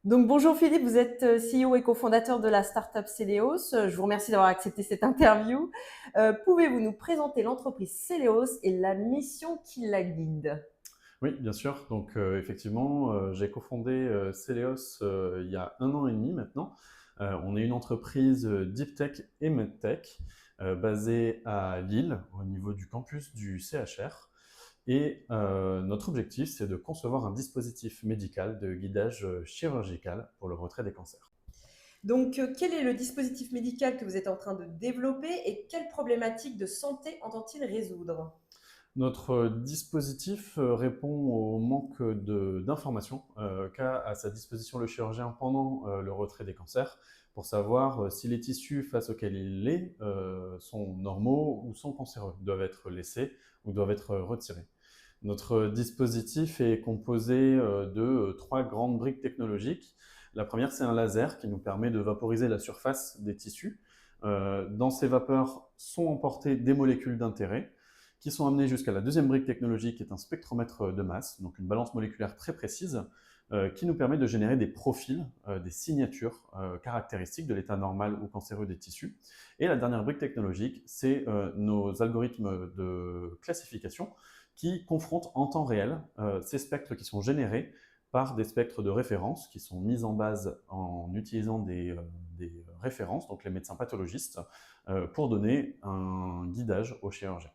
Donc bonjour Philippe, vous êtes CEO et cofondateur de la startup Celeos. Je vous remercie d'avoir accepté cette interview. Pouvez-vous nous présenter l'entreprise Celeos et la mission qui la guide? Oui, bien sûr. Donc, effectivement, j'ai cofondé Celeos il y a 1 an et demi maintenant. On est une entreprise Deep Tech et MedTech basée à Lille, au niveau du campus du CHR. Et notre objectif, c'est de concevoir un dispositif médical de guidage chirurgical pour le retrait des cancers. Donc quel est le dispositif médical que vous êtes en train de développer et quelles problématiques de santé entend-il résoudre? Notre dispositif répond au manque d'informations qu'a à sa disposition le chirurgien pendant le retrait des cancers pour savoir si les tissus face auxquels il est sont normaux ou sont cancéreux, doivent être laissés ou doivent être retirés. Notre dispositif est composé de 3 grandes briques technologiques. La première, c'est un laser qui nous permet de vaporiser la surface des tissus. Dans ces vapeurs sont emportées des molécules d'intérêt qui sont amenées jusqu'à la deuxième brique technologique qui est un spectromètre de masse, donc une balance moléculaire très précise, qui nous permet de générer des profils, des signatures caractéristiques de l'état normal ou cancéreux des tissus. Et la dernière brique technologique, c'est nos algorithmes de classification qui confrontent en temps réel ces spectres qui sont générés par des spectres de référence qui sont mis en base en utilisant des références, donc les médecins pathologistes, pour donner un guidage aux chirurgiens.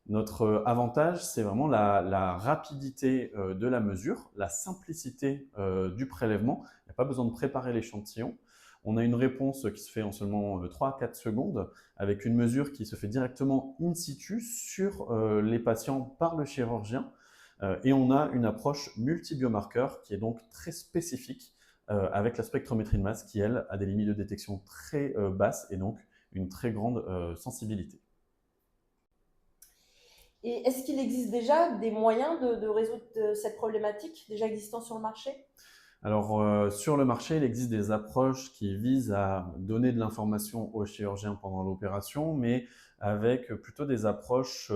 Notre avantage, c'est vraiment la rapidité de la mesure, la simplicité du prélèvement. Il n'y a pas besoin de préparer l'échantillon. On a une réponse qui se fait en seulement 3 à 4 secondes avec une mesure qui se fait directement in situ sur les patients par le chirurgien. Et on a une approche multibiomarqueur qui est donc très spécifique avec la spectrométrie de masse qui, elle, a des limites de détection très basses et donc une très grande sensibilité. Et est-ce qu'il existe déjà des moyens de résoudre cette problématique déjà existant sur le marché? Alors, sur le marché, il existe des approches qui visent à donner de l'information aux chirurgiens pendant l'opération, mais avec plutôt des approches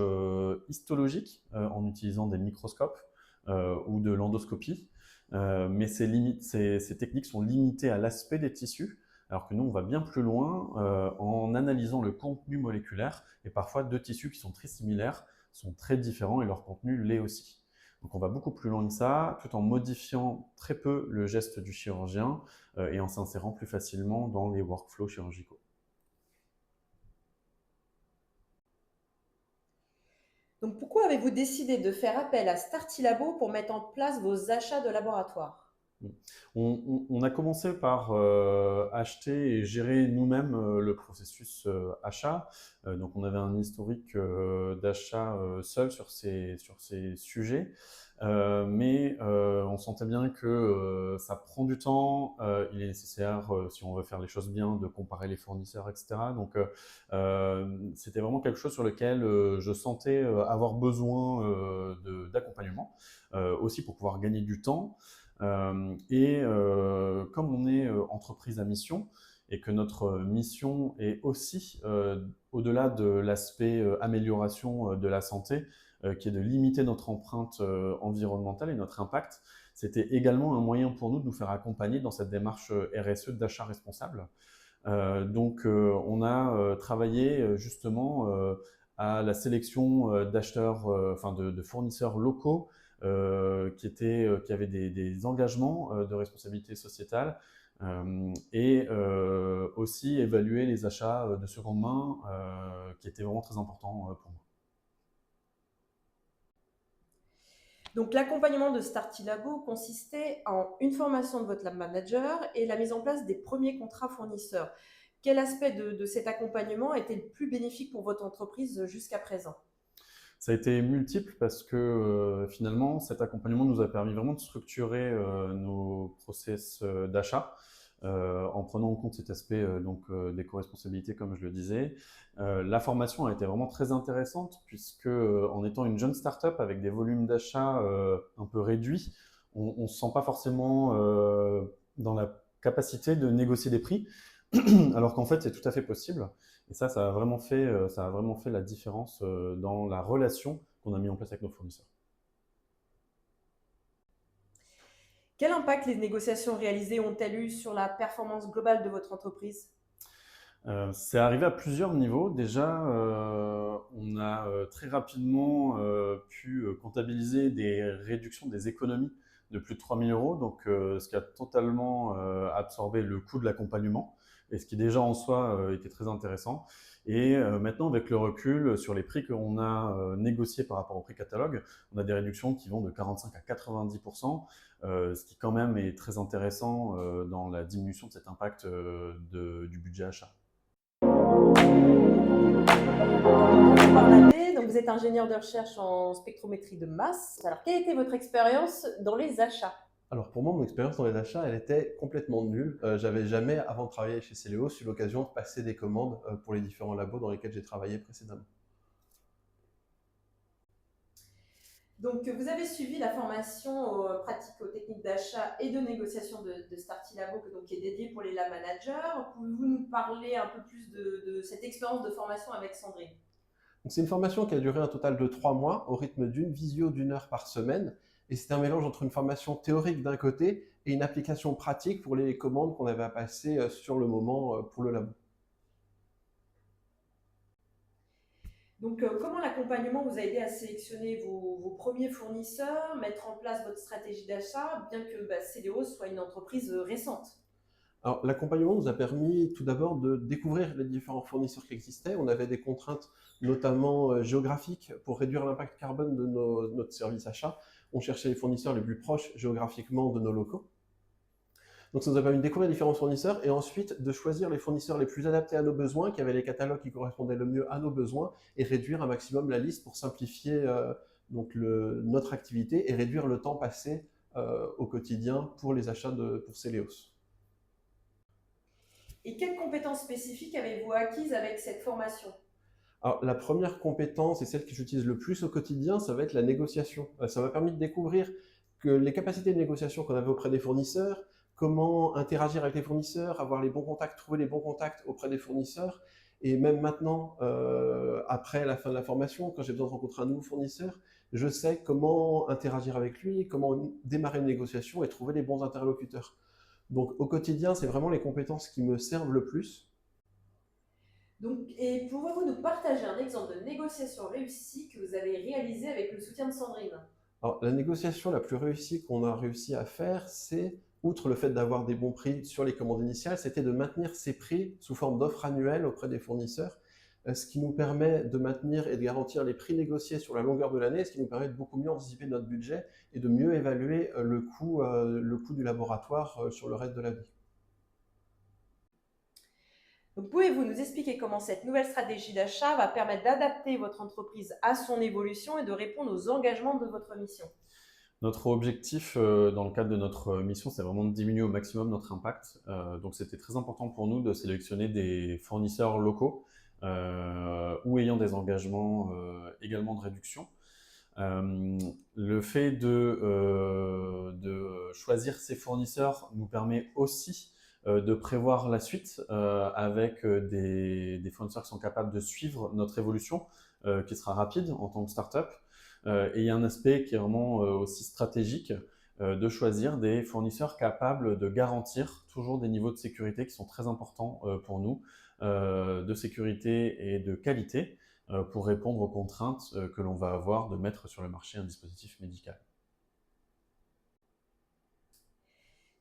histologiques en utilisant des microscopes ou de l'endoscopie. Mais ces techniques sont limitées à l'aspect des tissus, alors que nous, on va bien plus loin en analysant le contenu moléculaire. Et parfois, deux tissus qui sont très similaires sont très différents et leur contenu l'est aussi. Donc on va beaucoup plus loin que ça, tout en modifiant très peu le geste du chirurgien et en s'insérant plus facilement dans les workflows chirurgicaux. Donc pourquoi avez-vous décidé de faire appel à Startilabo pour mettre en place vos achats de laboratoire? On a commencé par acheter et gérer nous-mêmes le processus achat. Donc on avait un historique d'achat seul sur ces sujets. Mais on sentait bien que ça prend du temps. Il est nécessaire, si on veut faire les choses bien, de comparer les fournisseurs, etc. Donc c'était vraiment quelque chose sur lequel je sentais avoir besoin d'accompagnement, aussi pour pouvoir gagner du temps. Comme on est entreprise à mission et que notre mission est aussi, au-delà de l'aspect amélioration de la santé, qui est de limiter notre empreinte environnementale et notre impact, c'était également un moyen pour nous de nous faire accompagner dans cette démarche RSE d'achat responsable. On a travaillé justement à la sélection d'acheteurs, enfin de fournisseurs locaux qui avaient des engagements de responsabilité sociétale et aussi évaluer les achats de seconde main qui étaient vraiment très importants pour moi. Donc l'accompagnement de Startilabo consistait en une formation de votre lab manager et la mise en place des premiers contrats fournisseurs. Quel aspect de cet accompagnement a été le plus bénéfique pour votre entreprise jusqu'à présent? Ça a été multiple parce que finalement, cet accompagnement nous a permis vraiment de structurer nos process d'achat en prenant en compte cet aspect d'éco-responsabilité, comme je le disais. La formation a été vraiment très intéressante puisque, en étant une jeune start-up avec des volumes d'achat un peu réduits, on ne se sent pas forcément dans la capacité de négocier des prix, alors qu'en fait, c'est tout à fait possible. Et ça a vraiment fait la différence dans la relation qu'on a mis en place avec nos fournisseurs. Quel impact les négociations réalisées ont-elles eu sur la performance globale de votre entreprise? C'est arrivé à plusieurs niveaux. Déjà, on a très rapidement pu comptabiliser des réductions des économies de plus de 3 000 euros, donc ce qui a totalement absorbé le coût de l'accompagnement, et ce qui déjà en soi était très intéressant. Et maintenant, avec le recul sur les prix qu'on a négociés par rapport au prix catalogue, on a des réductions qui vont de 45 à 90%, ce qui quand même est très intéressant dans la diminution de cet impact du budget achat. Par l'année, donc vous êtes ingénieur de recherche en spectrométrie de masse. Alors, quelle était votre expérience dans les achats? Alors pour moi, mon expérience dans les achats, elle était complètement nulle. J'avais jamais, avant de travailler chez Celeos, eu l'occasion de passer des commandes pour les différents labos dans lesquels j'ai travaillé précédemment. Donc, vous avez suivi la formation aux pratiques aux techniques d'achat et de négociation de Starty Labo, qui est dédiée pour les lab managers. Pouvez-vous nous parler un peu plus de cette expérience de formation avec Sandrine? Donc, c'est une formation qui a duré un total de 3 mois, au rythme d'une visio d'1 heure par semaine. Et c'est un mélange entre une formation théorique d'un côté et une application pratique pour les commandes qu'on avait à passer sur le moment pour le labo. Donc, comment l'accompagnement vous a aidé à sélectionner vos premiers fournisseurs, mettre en place votre stratégie d'achat, bien que Celeos soit une entreprise récente? Alors, l'accompagnement nous a permis tout d'abord de découvrir les différents fournisseurs qui existaient. On avait des contraintes notamment géographiques pour réduire l'impact carbone de notre service achat. On cherchait les fournisseurs les plus proches géographiquement de nos locaux. Donc ça nous a permis de découvrir les différents fournisseurs et ensuite de choisir les fournisseurs les plus adaptés à nos besoins, qui avaient les catalogues qui correspondaient le mieux à nos besoins, et réduire un maximum la liste pour simplifier notre activité et réduire le temps passé au quotidien pour les achats pour Celeos. Et quelles compétences spécifiques avez-vous acquises avec cette formation? Alors, la première compétence et celle que j'utilise le plus au quotidien, ça va être la négociation. Ça m'a permis de découvrir que les capacités de négociation qu'on avait auprès des fournisseurs, comment interagir avec les fournisseurs, avoir les bons contacts, trouver les bons contacts auprès des fournisseurs. Et même maintenant, après la fin de la formation, quand j'ai besoin de rencontrer un nouveau fournisseur, je sais comment interagir avec lui, comment démarrer une négociation et trouver les bons interlocuteurs. Donc au quotidien, c'est vraiment les compétences qui me servent le plus. Donc, et pouvez-vous nous partager un exemple de négociation réussie que vous avez réalisée avec le soutien de Sandrine? Alors, la négociation la plus réussie qu'on a réussi à faire, c'est, outre le fait d'avoir des bons prix sur les commandes initiales, c'était de maintenir ces prix sous forme d'offres annuelles auprès des fournisseurs, ce qui nous permet de maintenir et de garantir les prix négociés sur la longueur de l'année, ce qui nous permet de beaucoup mieux anticiper notre budget et de mieux évaluer le coût du laboratoire sur le reste de la vie. Donc, pouvez-vous nous expliquer comment cette nouvelle stratégie d'achat va permettre d'adapter votre entreprise à son évolution et de répondre aux engagements de votre mission? Notre objectif dans le cadre de notre mission, c'est vraiment de diminuer au maximum notre impact. Donc c'était très important pour nous de sélectionner des fournisseurs locaux ou ayant des engagements également de réduction. Le fait de choisir ces fournisseurs nous permet aussi de prévoir la suite avec des fournisseurs qui sont capables de suivre notre évolution, qui sera rapide en tant que start-up. Et il y a un aspect qui est vraiment aussi stratégique, de choisir des fournisseurs capables de garantir toujours des niveaux de sécurité qui sont très importants pour nous, de sécurité et de qualité, pour répondre aux contraintes que l'on va avoir de mettre sur le marché un dispositif médical.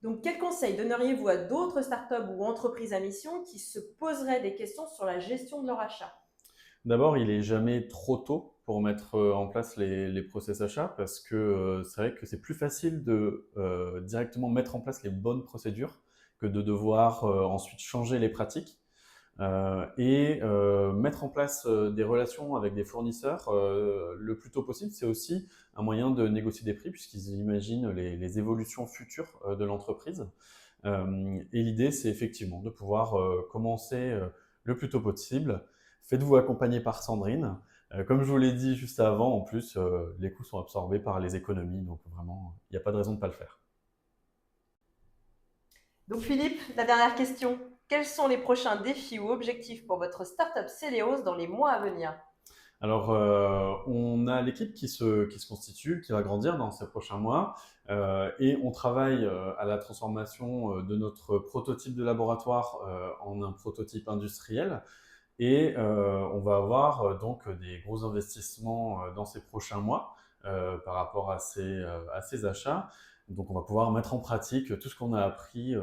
Donc, quels conseils donneriez-vous à d'autres startups ou entreprises à mission qui se poseraient des questions sur la gestion de leur achat? D'abord, il n'est jamais trop tôt pour mettre en place les process achats, parce que c'est vrai que c'est plus facile de directement mettre en place les bonnes procédures que de devoir ensuite changer les pratiques. Mettre en place des relations avec des fournisseurs le plus tôt possible, c'est aussi un moyen de négocier des prix, puisqu'ils imaginent les évolutions futures de l'entreprise. Et l'idée, c'est effectivement de pouvoir commencer le plus tôt possible. Faites-vous accompagner par Sandrine. Comme je vous l'ai dit juste avant, en plus, les coûts sont absorbés par les économies, donc vraiment, il n'y a pas de raison de ne pas le faire. Donc, Philippe, la dernière question. Quels sont les prochains défis ou objectifs pour votre startup Celeos dans les mois à venir? Alors, on a l'équipe qui se constitue, qui va grandir dans ces prochains mois, et on travaille à la transformation de notre prototype de laboratoire en un prototype industriel. Et on va avoir donc des gros investissements dans ces prochains mois par rapport à ces achats. Donc on va pouvoir mettre en pratique tout ce qu'on a appris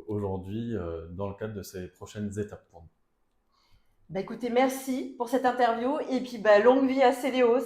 aujourd'hui dans le cadre de ces prochaines étapes pour nous. Bah, écoutez, merci pour cette interview et puis bah, longue vie à Céléos.